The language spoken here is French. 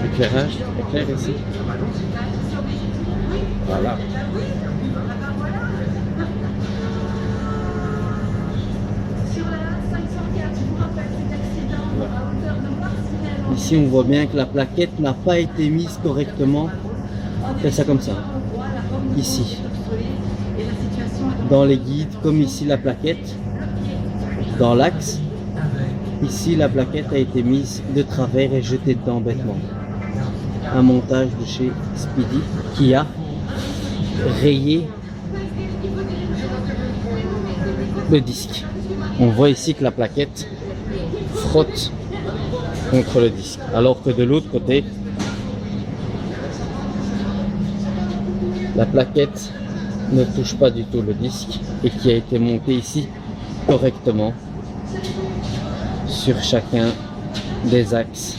Éclairage, éclair ici. Voilà. Ici, on voit bien que la plaquette n'a pas été mise correctement. Fais ça comme ça. Ici. Dans les guides, comme ici la plaquette. Dans l'axe. Ici, la plaquette a été mise de travers et jetée dedans bêtement. Un montage de chez Speedy qui a rayé le disque. On voit ici que la plaquette frotte contre le disque, alors que de l'autre côté, la plaquette ne touche pas du tout le disque et qui a été monté ici correctement sur chacun des axes